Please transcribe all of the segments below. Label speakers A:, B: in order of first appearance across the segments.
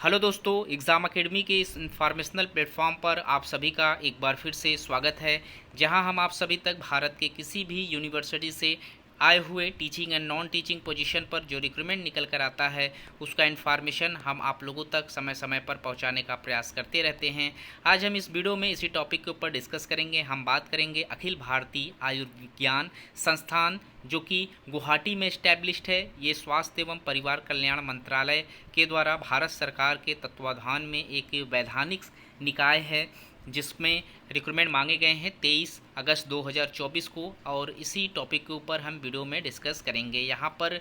A: Hello दोस्तों, exam academy के इस इंफॉर्मेशनल प्लेटफॉर्म पर आप सभी का एक बार फिर से स्वागत है। जहां हम आप सभी तक भारत के किसी भी यूनिवर्सिटी से आए हुए teaching and non teaching position पर जो रिक्रूटमेंट निकल कर आता है उसका इन्फॉर्मेशन हम आप लोगों तक समय समय पर पहुंचाने का प्रयास करते रहते हैं। आज हम इस वीडियो में इसी टॉपिक के ऊपर डिस्कस करेंगे। हम बात करेंगे अखिल भारतीय आयुर्विज्ञान संस्थान जो कि गुवाहाटी में इस्टेब्लिश्ड है। ये स्वास्थ्य एवं परिवार कल्याण मंत्रालय के द्वारा भारत सरकार के तत्वाधान में एक वैधानिक निकाय है जिसमें रिक्रूटमेंट मांगे गए हैं 23 अगस्त 2024 को, और इसी टॉपिक के ऊपर हम वीडियो में डिस्कस करेंगे। यहाँ पर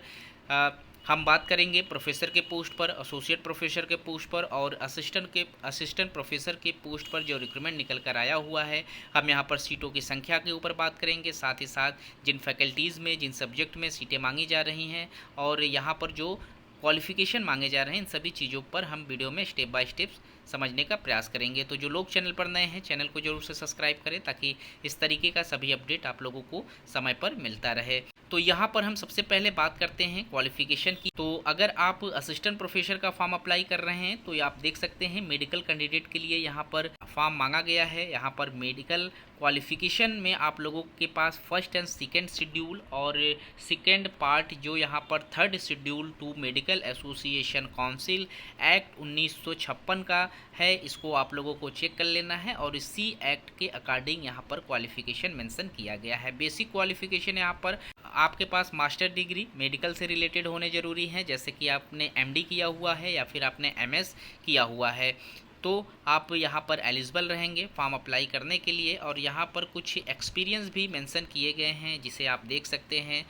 A: हम बात करेंगे प्रोफेसर के पोस्ट पर, एसोसिएट प्रोफेसर के पोस्ट पर और असिस्टेंट प्रोफेसर के पोस्ट पर जो रिक्रूटमेंट निकल कर आया हुआ है। हम यहाँ पर सीटों की संख्या के ऊपर बात करेंगे, साथ ही साथ जिन फैकल्टीज़ में जिन सब्जेक्ट में सीटें मांगी जा रही हैं और यहाँ पर जो क्वालिफ़िकेशन मांगे जा रहे हैं, इन सभी चीज़ों पर हम वीडियो में स्टेप बाय स्टेप समझने का प्रयास करेंगे। तो जो लोग चैनल पर नए हैं, चैनल को जरूर से सब्सक्राइब करें ताकि इस तरीके का सभी अपडेट आप लोगों को समय पर मिलता रहे। तो यहाँ पर हम सबसे पहले बात करते हैं क्वालिफ़िकेशन की। तो अगर आप असिस्टेंट प्रोफेसर का फॉर्म अप्लाई कर रहे हैं तो आप देख सकते हैं मेडिकल कैंडिडेट के लिए यहाँ पर फॉर्म मांगा गया है। यहाँ पर मेडिकल क्वालिफ़िकेशन में आप लोगों के पास फर्स्ट एंड सेकेंड शेड्यूल और सेकेंड पार्ट जो यहाँ पर third schedule to medical association council act 1956 का है, इसको आप लोगों को चेक कर लेना है और इसी एक्ट के अकॉर्डिंग यहाँ पर क्वालिफ़िकेशन मेंशन किया गया है। बेसिक क्वालिफ़िकेशन यहाँ पर आपके पास मास्टर डिग्री मेडिकल से रिलेटेड होने ज़रूरी है, जैसे कि आपने एमडी किया हुआ है या फिर आपने एमएस किया हुआ है, तो आप यहाँ पर एलिजिबल रहेंगे फॉर्म अप्लाई करने के लिए। और यहाँ पर कुछ एक्सपीरियंस भी मेंशन किए गए हैं जिसे आप देख सकते हैं।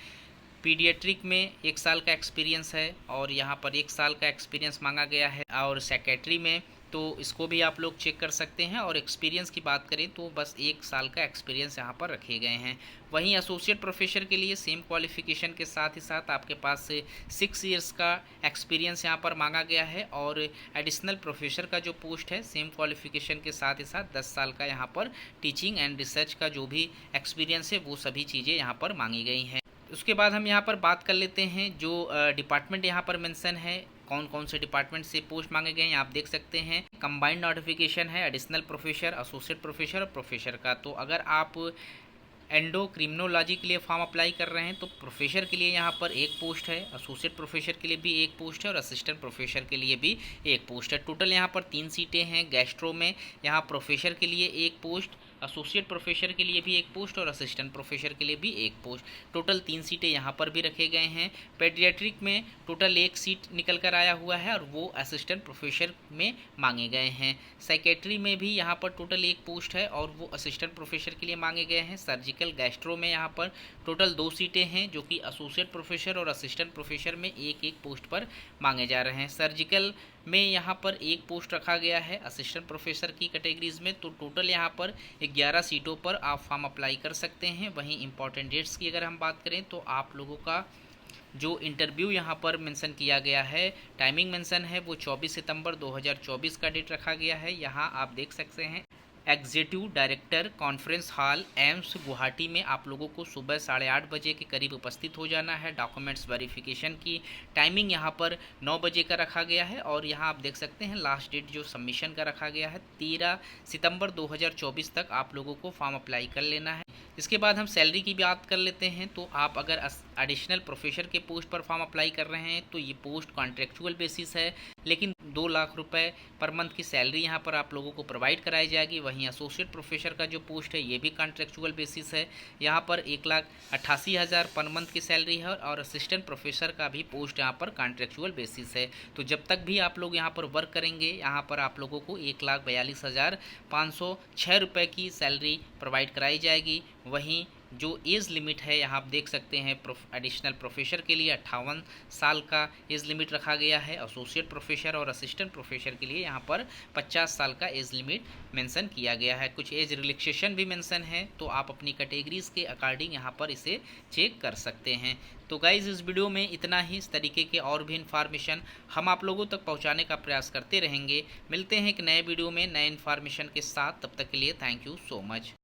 A: पीडियाट्रिक में 1 साल का एक्सपीरियंस है और यहाँ पर 1 साल का एक्सपीरियंस मांगा गया है, और सेक्रेटरी में तो इसको भी आप लोग चेक कर सकते हैं। और एक्सपीरियंस की बात करें तो बस 1 साल का एक्सपीरियंस यहाँ पर रखे गए हैं। वहीं एसोसिएट प्रोफेसर के लिए सेम क्वालिफ़िकेशन के साथ ही साथ आपके पास 6 इयर्स का एक्सपीरियंस यहाँ पर मांगा गया है, और एडिशनल प्रोफेसर का जो पोस्ट है सेम क्वालिफ़िकेशन के साथ ही साथ 10 साल का यहाँ पर टीचिंग एंड रिसर्च का जो भी एक्सपीरियंस है वो सभी चीज़ें यहाँ पर मांगी गई हैं। उसके बाद हम यहाँ पर बात कर लेते हैं जो डिपार्टमेंट यहाँ पर मेंशन है, कौन कौन से डिपार्टमेंट से पोस्ट मांगे गए हैं आप देख सकते हैं। कंबाइंड नोटिफिकेशन है एडिशनल प्रोफेसर, एसोसिएट प्रोफेसर और प्रोफेसर का। तो अगर आप एंडोक्रिमिनोलॉजी के लिए फॉर्म अप्लाई कर रहे हैं तो प्रोफेसर के लिए यहाँ पर 1 पोस्ट है, एसोसिएट प्रोफेसर के लिए भी 1 पोस्ट है और असिस्टेंट प्रोफेसर के लिए भी 1 पोस्ट है। टोटल यहाँ पर 3 सीटें हैं। गैस्ट्रो में यहाँ प्रोफेसर के लिए 1 पोस्ट, एसोसिएट प्रोफेसर के लिए भी 1 पोस्ट और असिस्टेंट प्रोफेसर के लिए भी 1 पोस्ट। टोटल 3 सीटें यहाँ पर भी रखे गए हैं। पेडियाट्रिक में टोटल 1 सीट निकल कर आया हुआ है और वो असिस्टेंट प्रोफेसर में मांगे गए हैं। साइकेट्री में भी यहाँ पर टोटल 1 पोस्ट है और वो असिस्टेंट प्रोफेसर के लिए मांगे गए हैं। सर्जिकल गैस्ट्रो में यहाँ पर टोटल 2 सीटें हैं जो कि एसोसिएट प्रोफेसर और असिस्टेंट प्रोफेसर में 1-1 पोस्ट पर मांगे जा रहे हैं। सर्जिकल में यहाँ पर 1 पोस्ट रखा गया है असिस्टेंट प्रोफेसर की कैटेगरीज में। तो टोटल यहाँ पर 11 सीटों पर आप फॉर्म अप्लाई कर सकते हैं। वहीं इंपॉर्टेंट डेट्स की अगर हम बात करें तो आप लोगों का जो इंटरव्यू यहाँ पर मेंशन किया गया है, टाइमिंग मेंशन है, वो 24 सितंबर 2024 का डेट रखा गया है। यहाँ आप देख सकते हैं executive director conference hall AIIMS Guwahati में आप लोगों को सुबह 8:30 बजे के करीब उपस्थित हो जाना है। डॉक्यूमेंट्स वेरिफिकेशन की टाइमिंग यहाँ पर 9 बजे का रखा गया है और यहाँ आप देख सकते हैं लास्ट डेट जो सबमिशन का रखा गया है 13 सितंबर 2024 तक आप लोगों को फॉर्म अप्लाई कर लेना है। इसके बाद हम सैलरी की बात कर लेते हैं। तो आप अगर एडिशनल प्रोफेसर के पोस्ट पर फॉर्म अप्लाई कर रहे हैं तो ये पोस्ट कॉन्ट्रेक्चुअल बेसिस है, लेकिन 2 लाख रुपए पर मंथ की सैलरी यहाँ पर आप लोगों को प्रोवाइड कराई जाएगी। वहीं एसोसिएट प्रोफेसर का जो पोस्ट है ये भी कॉन्ट्रेक्चुअल बेसिस है, यहाँ पर 1,88,000 पर मंथ की सैलरी है, और असिस्टेंट प्रोफेसर का भी पोस्ट यहाँ पर कॉन्ट्रेक्चुअल बेसिस है। तो जब तक भी आप लोग यहाँ पर वर्क करेंगे यहाँ पर आप लोगों को 1,42,506 रुपये की सैलरी प्रोवाइड कराई जाएगी। वहीं जो एज लिमिट है यहाँ आप देख सकते हैं एडिशनल प्रोफेसर के लिए 58 साल का एज लिमिट रखा गया है। एसोसिएट प्रोफेसर और असिस्टेंट प्रोफेसर के लिए यहाँ पर 50 साल का एज लिमिट मेंशन किया गया है। कुछ एज रिलैक्सेशन भी मेंशन है, तो आप अपनी कैटेगरीज के अकॉर्डिंग यहाँ पर इसे चेक कर सकते हैं। तो गाइज़ इस वीडियो में इतना ही। इस तरीके के और भी इन्फॉर्मेशन हम आप लोगों तक पहुँचाने का प्रयास करते रहेंगे। मिलते हैं एक नए वीडियो में नए इन्फॉर्मेशन के साथ, तब तक के लिए थैंक यू सो मच।